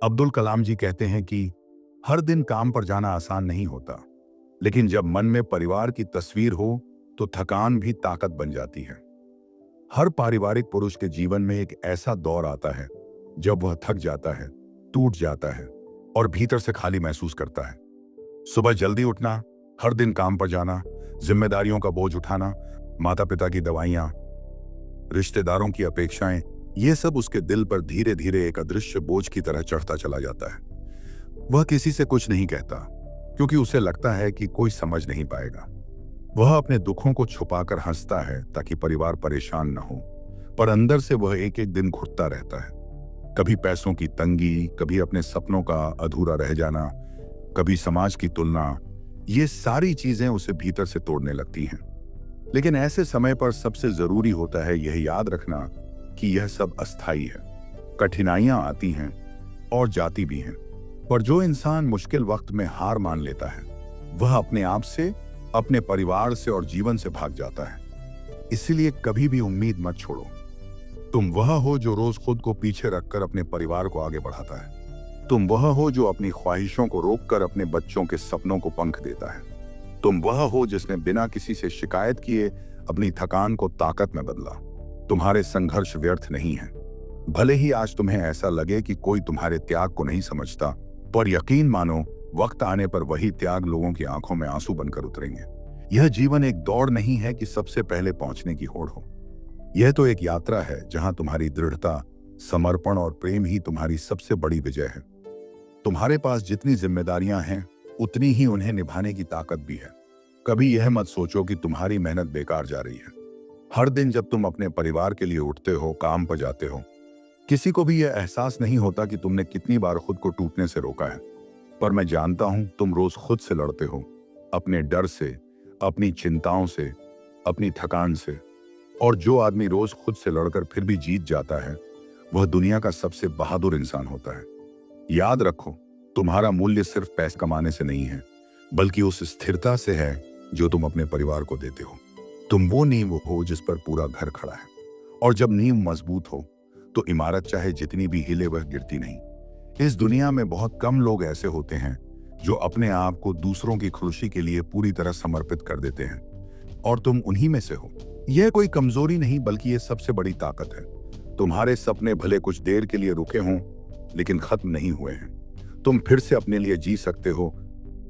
अब्दुल कलाम जी कहते हैं कि हर दिन काम पर जाना आसान नहीं होता, लेकिन जब मन में परिवार की तस्वीर हो तो थकान भी ताकत बन जाती है। हर पारिवारिक पुरुष के जीवन में एक ऐसा दौर आता है जब वह थक जाता है, टूट जाता है और भीतर से खाली महसूस करता है। सुबह जल्दी उठना, हर दिन काम पर जाना, जिम्मेदारियों का बोझ उठाना, माता पिता की दवाइयां, रिश्तेदारों की अपेक्षाएं, ये सब उसके दिल पर धीरे धीरे एक अदृश्य बोझ की तरह चढ़ता चला जाता है। वह किसी से कुछ नहीं कहता क्योंकि उसे लगता है कि कोई समझ नहीं पाएगा। वह अपने दुखों को छुपाकर हंसता है ताकि परिवार परेशान न हो, पर अंदर से वह एक एक दिन घुटता रहता है। कभी पैसों की तंगी, कभी अपने सपनों का अधूरा रह जाना, कभी समाज की तुलना, ये सारी चीजें उसे भीतर से तोड़ने लगती हैं। लेकिन ऐसे समय पर सबसे जरूरी होता है यह याद रखना कि यह सब अस्थायी है। कठिनाइयां आती हैं और जाती भी हैं, पर जो इंसान मुश्किल वक्त में हार मान लेता है वह अपने आप से, अपने परिवार से और जीवन से भाग जाता है। इसीलिए कभी भी उम्मीद मत छोड़ो। तुम वह हो जो रोज खुद को पीछे रखकर अपने परिवार को आगे बढ़ाता है। तुम वह हो जो अपनी ख्वाहिशों को रोककर अपने बच्चों के सपनों को पंख देता है। तुम वह हो जिसने बिना किसी से शिकायत किए अपनी थकान को ताकत में बदला। तुम्हारे संघर्ष व्यर्थ नहीं है। भले ही आज तुम्हें ऐसा लगे कि कोई तुम्हारे त्याग को नहीं समझता, पर यकीन मानो वक्त आने पर वही त्याग लोगों की आंखों में आंसू बनकर उतरेंगे। यह जीवन एक दौड़ नहीं है कि सबसे पहले पहुंचने की होड़ हो। यह तो एक यात्रा है जहां तुम्हारी दृढ़ता, समर्पण और प्रेम ही तुम्हारी सबसे बड़ी विजय है। तुम्हारे पास जितनी जिम्मेदारियां हैं उतनी ही उन्हें निभाने की ताकत भी है। कभी यह मत सोचो कि तुम्हारी मेहनत बेकार जा रही है। हर दिन जब तुम अपने परिवार के लिए उठते हो, काम पर जाते हो, किसी को भी यह एहसास नहीं होता कि तुमने कितनी बार खुद को टूटने से रोका है। पर मैं जानता हूं तुम रोज खुद से लड़ते हो, अपने डर से, अपनी चिंताओं से, अपनी थकान से। और जो आदमी रोज खुद से लड़कर फिर भी जीत जाता है वह दुनिया का सबसे बहादुर इंसान होता है। याद रखो, तुम्हारा मूल्य सिर्फ पैसे कमाने से नहीं है, बल्कि उस स्थिरता से है जो तुम अपने परिवार को देते हो। तुम वो नींव हो जिस पर पूरा घर खड़ा है, और जब नींव मजबूत हो तो इमारत चाहे जितनी भी हिले वह गिरती नहीं। इस दुनिया में बहुत कम लोग ऐसे होते हैं जो अपने आप को दूसरों की खुशी के लिए पूरी तरह समर्पित कर देते हैं, और तुम उन्हीं में से हो। यह कोई कमजोरी नहीं बल्कि यह सबसे बड़ी ताकत है। तुम्हारे सपने भले कुछ देर के लिए रुके हों, लेकिन खत्म नहीं हुए हैं। तुम फिर से अपने लिए जी सकते हो,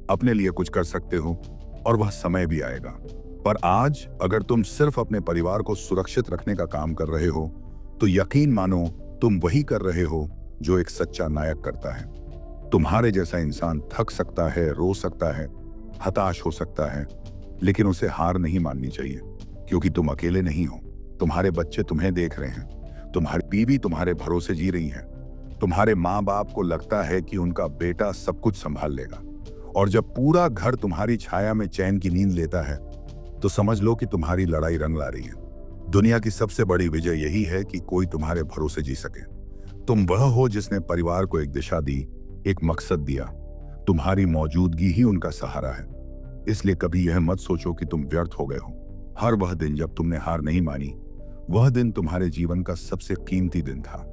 अपने लिए कुछ कर सकते हो, और वह समय भी आएगा। पर आज अगर तुम सिर्फ अपने परिवार को सुरक्षित रखने का काम कर रहे हो तो यकीन मानो तुम वही कर रहे हो जो एक सच्चा नायक करता है। तुम्हारे जैसा इंसान थक सकता है, रो सकता है, हताश हो सकता है, लेकिन उसे हार नहीं माननी चाहिए, क्योंकि तुम अकेले नहीं हो। तुम्हारे बच्चे तुम्हें देख रहे हैं, तुम्हारी बीवी तुम्हारे भरोसे जी रही है, तुम्हारे माँ बाप को लगता है कि उनका बेटा सब कुछ संभाल लेगा। और जब पूरा घर तुम्हारी छाया में चैन की नींद लेता है तो समझ लो कि तुम्हारी लड़ाई रंग ला रही है। दुनिया की सबसे बड़ी विजय यही है कि कोई तुम्हारे भरोसे जी सके। तुम वह हो जिसने परिवार को एक दिशा दी, एक मकसद दिया। तुम्हारी मौजूदगी ही उनका सहारा है। इसलिए कभी यह मत सोचो कि तुम व्यर्थ हो गए हो। हर वह दिन जब तुमने हार नहीं मानी, वह दिन तुम्हारे जीवन का सबसे कीमती दिन था।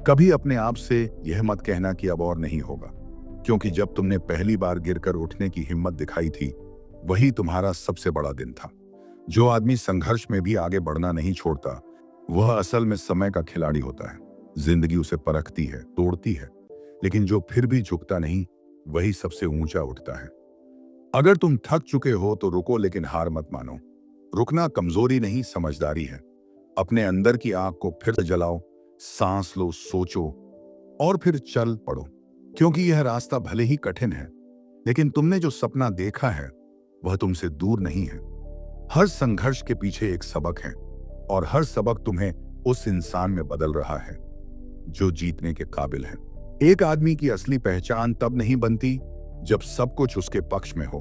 कभी अपने आप से यह मत कहना कि अब और नहीं होगा, क्योंकि जब तुमने पहली बार गिरकर उठने की हिम्मत दिखाई थी वही तुम्हारा सबसे बड़ा दिन था। जो आदमी संघर्ष में भी आगे बढ़ना नहीं छोड़ता वह असल में समय का खिलाड़ी होता है। जिंदगी उसे परखती है, तोड़ती है, लेकिन जो फिर भी झुकता नहीं वही सबसे ऊंचा उठता है। अगर तुम थक चुके हो तो रुको, लेकिन हार मत मानो। रुकना कमजोरी नहीं, समझदारी है। अपने अंदर की आग को फिर से जलाओ, सांस लो, सोचो और फिर चल पड़ो। क्योंकि यह रास्ता भले ही कठिन है, लेकिन तुमने जो सपना देखा है वह तुमसे दूर नहीं है। हर संघर्ष के पीछे एक सबक है, और हर सबक तुम्हें उस इंसान में बदल रहा है जो जीतने के काबिल है। एक आदमी की असली पहचान तब नहीं बनती जब सब कुछ उसके पक्ष में हो,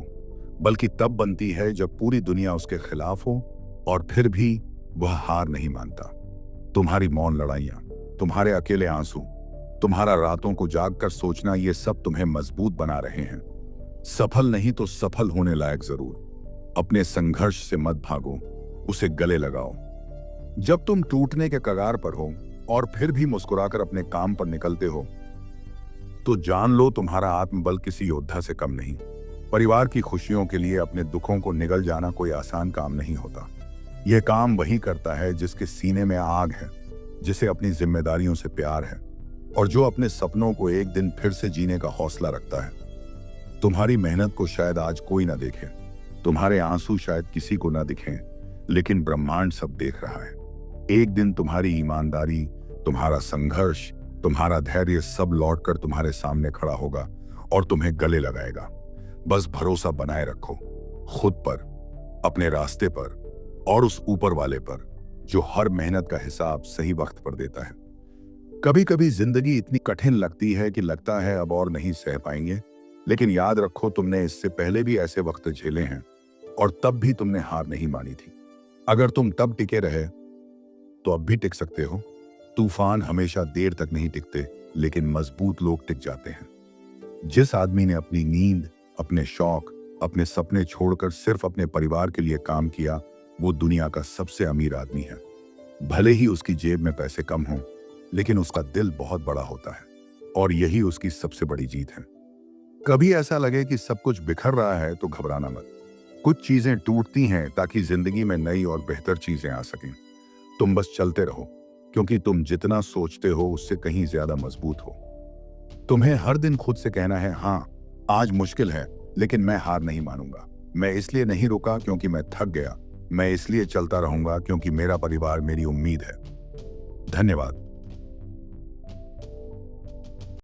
बल्कि तब बनती है जब पूरी दुनिया उसके खिलाफ हो और फिर भी वह हार नहीं मानता। तुम्हारी मौन लड़ाइयां, तुम्हारे अकेले आंसू, तुम्हारा रातों को जागकर सोचना, ये सब तुम्हें मजबूत बना रहे हैं। सफल नहीं तो सफल होने लायक जरूर। अपने संघर्ष से मत भागो, उसे गले लगाओ। जब तुम टूटने के कगार पर हो और फिर भी मुस्कुराकर अपने काम पर निकलते हो तो जान लो तुम्हारा आत्मबल किसी योद्धा से कम नहीं। परिवार की खुशियों के लिए अपने दुखों को निगल जाना कोई आसान काम नहीं होता। यह काम वही करता है जिसके सीने में आग है, जिसे अपनी जिम्मेदारियों से प्यार है और जो अपने सपनों को एक दिन फिर से जीने का हौसला रखता है। तुम्हारी मेहनत को शायद आज कोई ना देखे, तुम्हारे आंसू शायद किसी को ना दिखें, लेकिन ब्रह्मांड सब देख रहा है। एक दिन तुम्हारी ईमानदारी, तुम्हारा संघर्ष, तुम्हारा धैर्य सब लौटकर तुम्हारे सामने खड़ा होगा और तुम्हें गले लगाएगा। बस भरोसा बनाए रखो, खुद पर, अपने रास्ते पर और उस ऊपर वाले पर जो हर मेहनत का हिसाब सही वक्त पर देता है। कभी कभी जिंदगी इतनी कठिन लगती है कि लगता है अब और नहीं सह पाएंगे, लेकिन याद रखो तुमने इससे पहले भी ऐसे वक्त झेले हैं और तब भी तुमने हार नहीं मानी थी। अगर तुम तब टिके रहे तो अब भी टिक सकते हो। तूफान हमेशा देर तक नहीं टिकते, लेकिन मजबूत लोग टिक जाते हैं। जिस आदमी ने अपनी नींद, अपने शौक, अपने सपने छोड़कर सिर्फ अपने परिवार के लिए काम किया, वो दुनिया का सबसे अमीर आदमी है। भले ही उसकी जेब में पैसे कम हों, लेकिन उसका दिल बहुत बड़ा होता है और यही उसकी सबसे बड़ी जीत है। कभी ऐसा लगे कि सब कुछ बिखर रहा है तो घबराना मत। कुछ चीजें टूटती हैं ताकि जिंदगी में नई और बेहतर चीजें आ सकें। तुम बस चलते रहो, क्योंकि तुम जितना सोचते हो उससे कहीं ज्यादा मजबूत हो। तुम्हें हर दिन खुद से कहना है, हाँ आज मुश्किल है, लेकिन मैं हार नहीं मानूंगा। मैं इसलिए नहीं रुका क्योंकि मैं थक गया, मैं इसलिए चलता रहूंगा क्योंकि मेरा परिवार मेरी उम्मीद है। धन्यवाद।